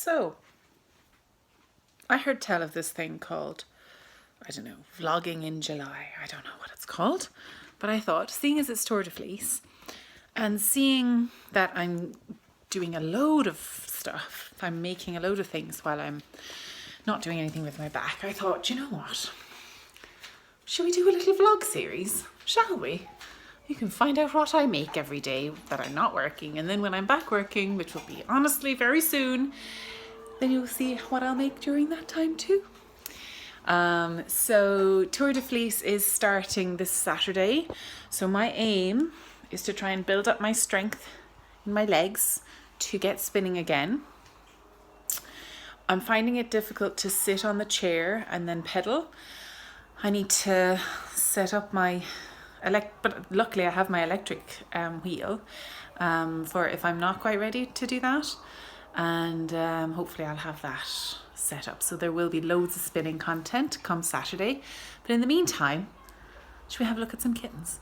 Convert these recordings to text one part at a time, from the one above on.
So, I heard tell of this thing called, I don't know, vlogging in July. I don't know what it's called. But I thought, seeing as it's Tour de Fleece, and seeing that I'm doing a load of stuff, I'm making a load of things while I'm not doing anything with my back, I thought, you know what? Should we do a little vlog series? Shall we? You can find out what I make every day that I'm not working, and then when I'm back working, which will be honestly very soon, then you'll see what I'll make during that time too. So Tour de Fleece is starting this Saturday. So my aim is to try and build up my strength in my legs to get spinning again. I'm finding it difficult to sit on the chair and then pedal. I need to set up my but luckily I have my electric wheel for if I'm not quite ready to do that, and hopefully I'll have that set up. So there will be loads of spinning content come Saturday, but in the meantime, should we have a look at some kittens?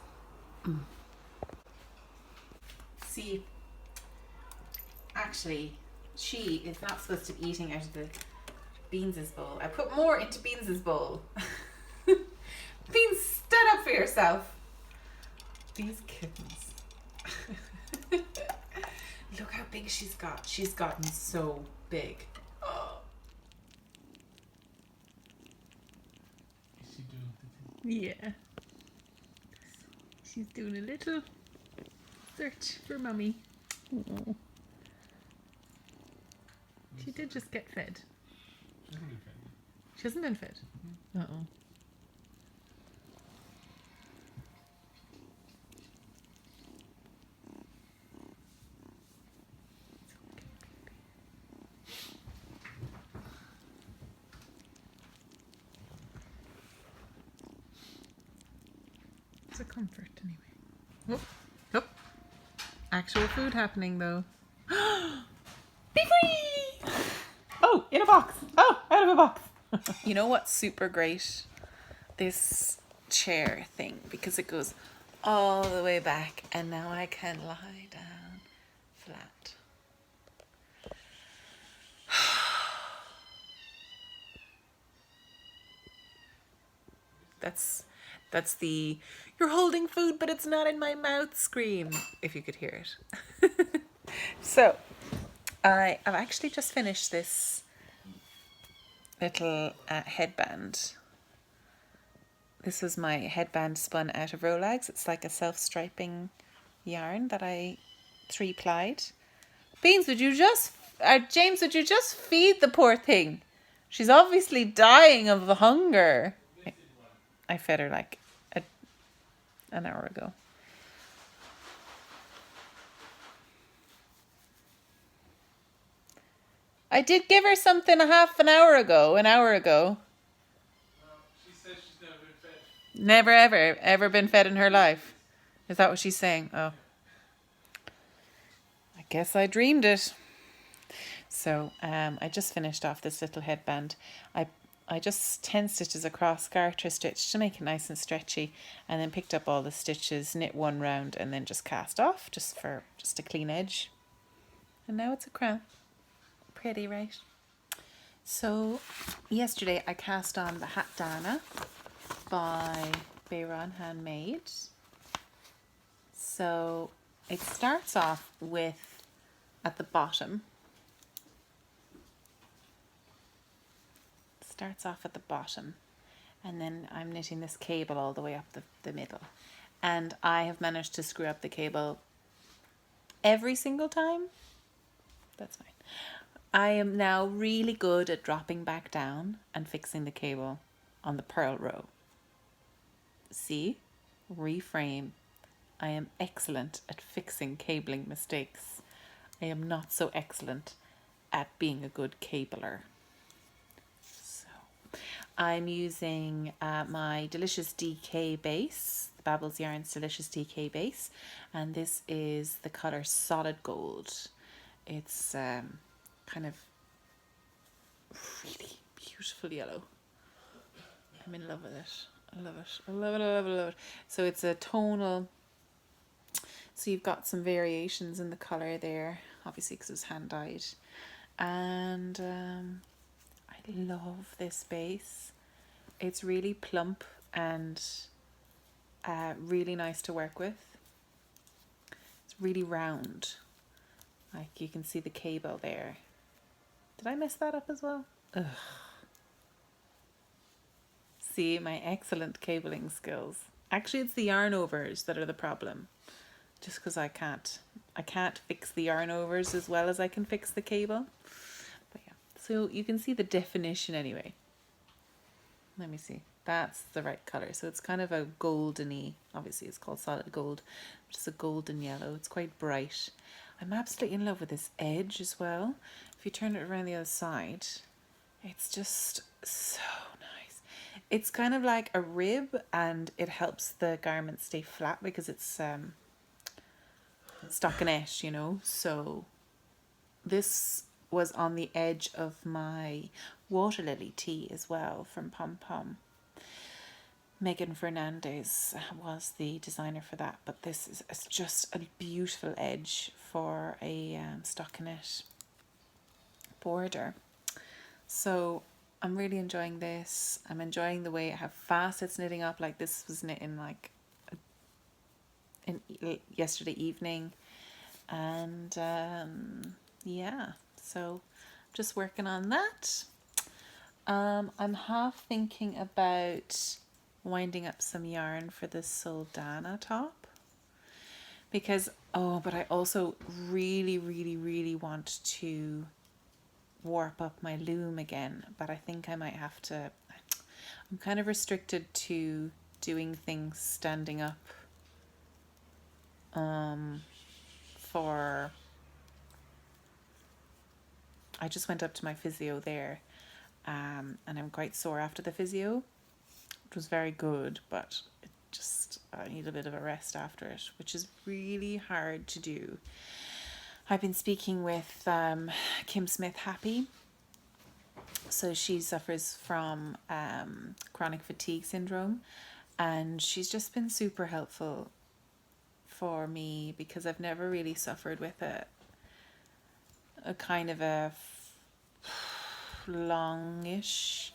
See, actually, she is not supposed to be eating out of the Beans' bowl. I put more into Beans' bowl. Beans, stand up for yourself. These kittens. Look how big she's got. She's gotten so big. Oh. Is she doing the thing? Yeah. She's doing a little search for mummy. Oh. She did just get fed. She hasn't been fed. She hasn't been fed? Uh-oh. It's a comfort anyway. Oh, oh. Actual food happening though. Be free! Oh, in a box. Oh, out of a box. You know what's super great? This chair thing, because it goes all the way back and now I can lie down flat. That's the "you're holding food but it's not in my mouth" scream, if you could hear it. So I've actually just finished this little headband. This was my headband spun out of Rolags. It's like a self-striping yarn that I 3-plied. Beans, would you just James, would you just feed the poor thing? She's obviously dying of hunger. I fed her like an hour ago. I did give her something an hour ago. Well, she says she's never been fed. Never ever been fed in her life. Is that what she's saying? Oh. I guess I dreamed it. So I just finished off this little headband. I just 10 stitches across, garter stitch to make it nice and stretchy, and then picked up all the stitches, knit one round, and then just cast off just a clean edge. And now it's a crown. Pretty, right? So yesterday I cast on the Hat Dana by Bayron Handmade. So it starts off with, at the bottom, and then I'm knitting this cable all the way up the middle, and I have managed to screw up the cable every single time. That's fine. I am now really good at dropping back down and fixing the cable on the purl row. See? Reframe. I am excellent at fixing cabling mistakes. I am not so excellent at being a good cabler. So I'm using my Delicious DK base, the Babbles Yarns Delicious DK base, and this is the colour Solid Gold. It's kind of really beautiful yellow. I'm in love with it. I love it. So it's a tonal. So you've got some variations in the colour there, obviously because it was hand dyed. And I love this base. It's really plump and really nice to work with. It's really round. Like you can see the cable there. Did I mess that up as well? Ugh. See my excellent cabling skills. Actually, it's the yarn overs that are the problem. Just because I can't fix the yarn overs as well as I can fix the cable. But yeah, so you can see the definition anyway. Let me see. That's the right color. So it's kind of a goldeny, obviously it's called solid gold, which is a golden yellow. It's quite bright. I'm absolutely in love with this edge as well. If you turn it around the other side, it's just so nice. It's kind of like a rib, and it helps the garment stay flat because it's stockinette, you know. So this was on the edge of my water lily tee as well from Pom Pom. Megan Fernandez was the designer for that, but this is just a beautiful edge for a stockinette border. So I'm really enjoying this. I'm enjoying the way how fast it's knitting up. Like this was knit in like yesterday evening, and yeah, so just working on that. I'm half thinking about winding up some yarn for the Soldana top, because but I also really want to warp up my loom again, but I think I might have to. I'm kind of restricted to doing things standing up for I just went up to my physio there, and I'm quite sore after the physio. It was very good, but I need a bit of a rest after it, which is really hard to do. I've been speaking with Kim Smith Happy. So she suffers from chronic fatigue syndrome, and she's just been super helpful for me because I've never really suffered with a kind of a longish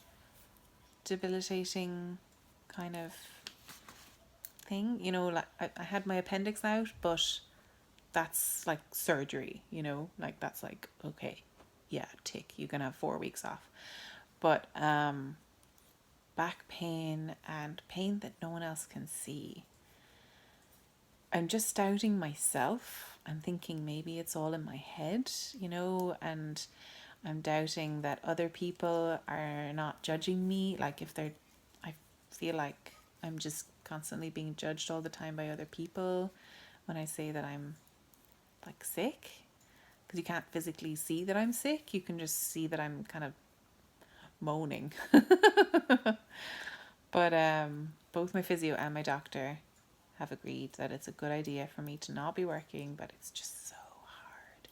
debilitating kind of thing, you know. Like I had my appendix out, but that's like surgery, you know, like that's like, okay, yeah, tick, you can have 4 weeks off. But back pain and pain that no one else can see, I'm just doubting myself. I'm thinking maybe it's all in my head, you know, and I'm doubting that other people are not judging me. Like I feel like I'm just constantly being judged all the time by other people when I say that I'm like sick, because you can't physically see that I'm sick. You can just see that I'm kind of moaning. But both my physio and my doctor have agreed that it's a good idea for me to not be working, but it's just so hard.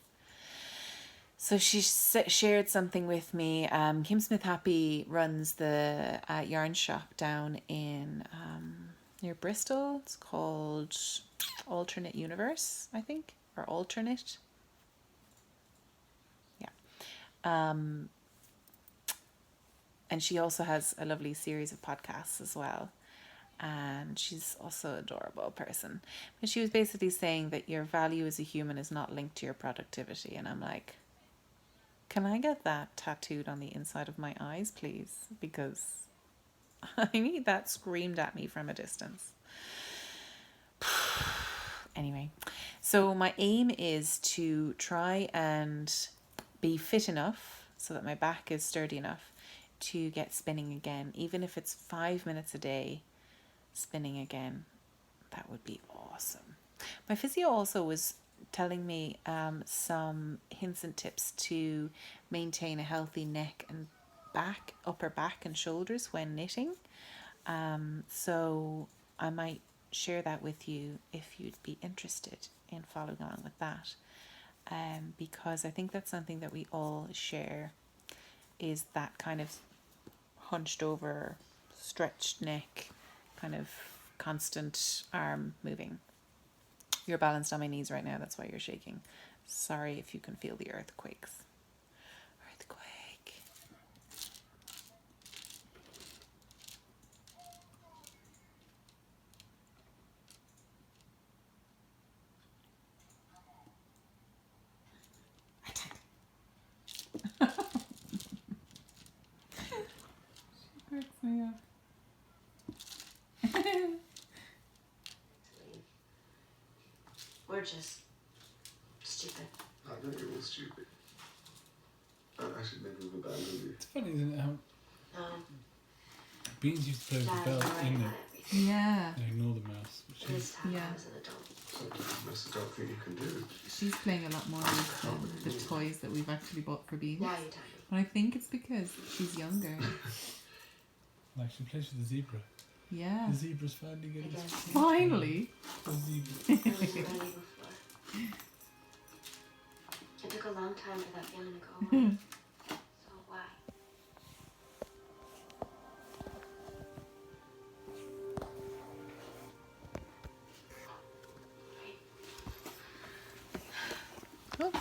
So she shared something with me. Kim Smith Happy runs the yarn shop down in near Bristol. It's called Alternate Universe, I think, or Alternate. Yeah. And she also has a lovely series of podcasts as well. And she's also an adorable person. But she was basically saying that your value as a human is not linked to your productivity. And I'm like, can I get that tattooed on the inside of my eyes, please? Because I need that screamed at me from a distance. Anyway, so my aim is to try and be fit enough so that my back is sturdy enough to get spinning again, even if it's 5 minutes a day spinning again. That would be awesome. My physio also was telling me some hints and tips to maintain a healthy neck and back, upper back and shoulders when knitting. So I might share that with you if you'd be interested in following along with that. Because I think that's something that we all share, is that kind of hunched over, stretched neck, kind of constant arm moving. You're balanced on my knees right now, that's why you're shaking. Sorry if you can feel the earthquakes. Yeah. We're just stupid. I know you're all stupid. I should never have abandoned you. It's funny, isn't it? How No. Beans used to play with Dad, the you're belt right in about it everything. Yeah. and ignore the mouse. But It is time Yeah. I was an adult. Something most adult thing you can do. She's playing a lot more with the toys that we've actually bought for Beans. Now you tell me. And I think it's because she's younger. like she plays with the zebra. Yeah. The zebra's finally getting Again. its Finally. The zebra. I wasn't ready before. It took a long time for that feeling to go away. So why? Oh,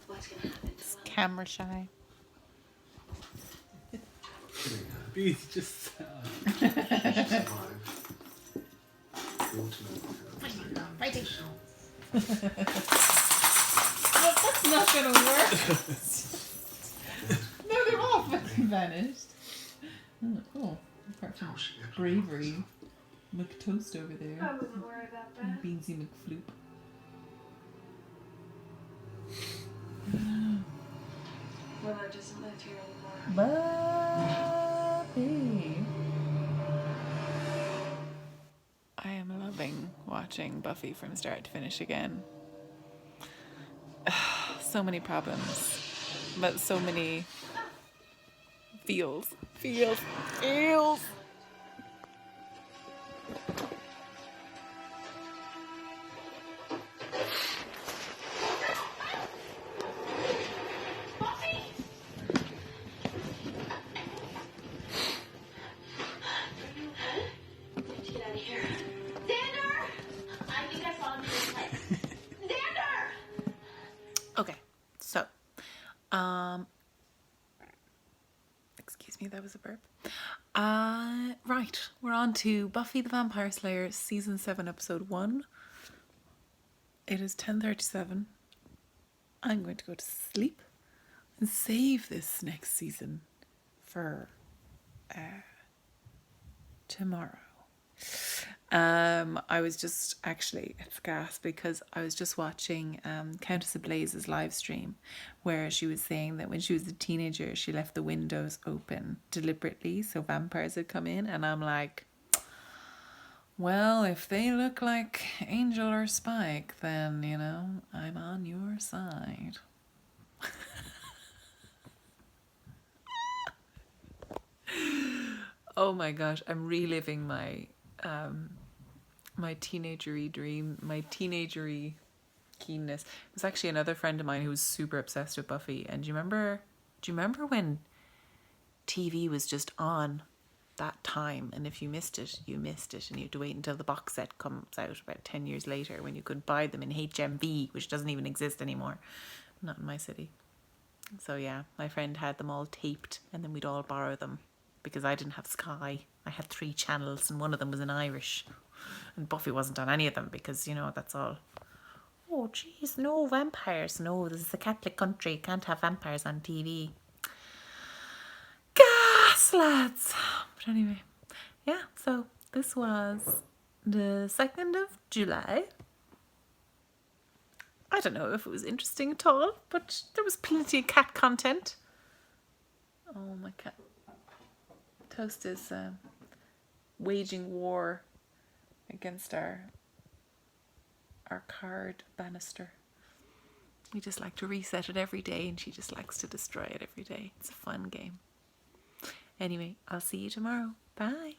What's gonna happen to us? camera shy. Beans just sat on it. Survive. You want to know what Fighting. That's not gonna work. No, they're all fucking vanished. Oh, apart from bravery. McToast over there. I wouldn't worry about that. Beansy McFloop. Willow doesn't live here anymore. Buffy. I am loving watching Buffy from start to finish again. So many problems, but so many feels. Get out of here. Xander! I think I saw him in this place. Xander! Okay, so, excuse me, that was a burp. Right, we're on to Buffy the Vampire Slayer, Season 7, Episode 1. It is 10:37. I'm going to go to sleep and save this next season for tomorrow. I was just actually, it's gas because I was just watching Countess of Blaze's live stream where she was saying that when she was a teenager she left the windows open deliberately so vampires would come in, and I'm like, well, if they look like Angel or Spike, then, you know, I'm on your side. Oh my gosh, I'm reliving my my teenagery dream, my teenagery keenness. It was actually another friend of mine who was super obsessed with Buffy. And do you remember when TV was just on that time, and if you missed it, you missed it, and you had to wait until the box set comes out about 10 years later when you could buy them in HMV, which doesn't even exist anymore. Not in my city. So yeah, my friend had them all taped, and then we'd all borrow them because I didn't have Sky. I had 3 channels, and one of them was in Irish, and Buffy wasn't on any of them because, you know, that's all. Oh jeez, no vampires. No, this is a Catholic country. Can't have vampires on TV. Gas, lads. But anyway, yeah, so this was the 2nd of July. I don't know if it was interesting at all, but there was plenty of cat content. Oh, my cat. Toast is waging war against our card banister. We just like to reset it every day, and she just likes to destroy it every day. It's a fun game. Anyway, I'll see you tomorrow. Bye.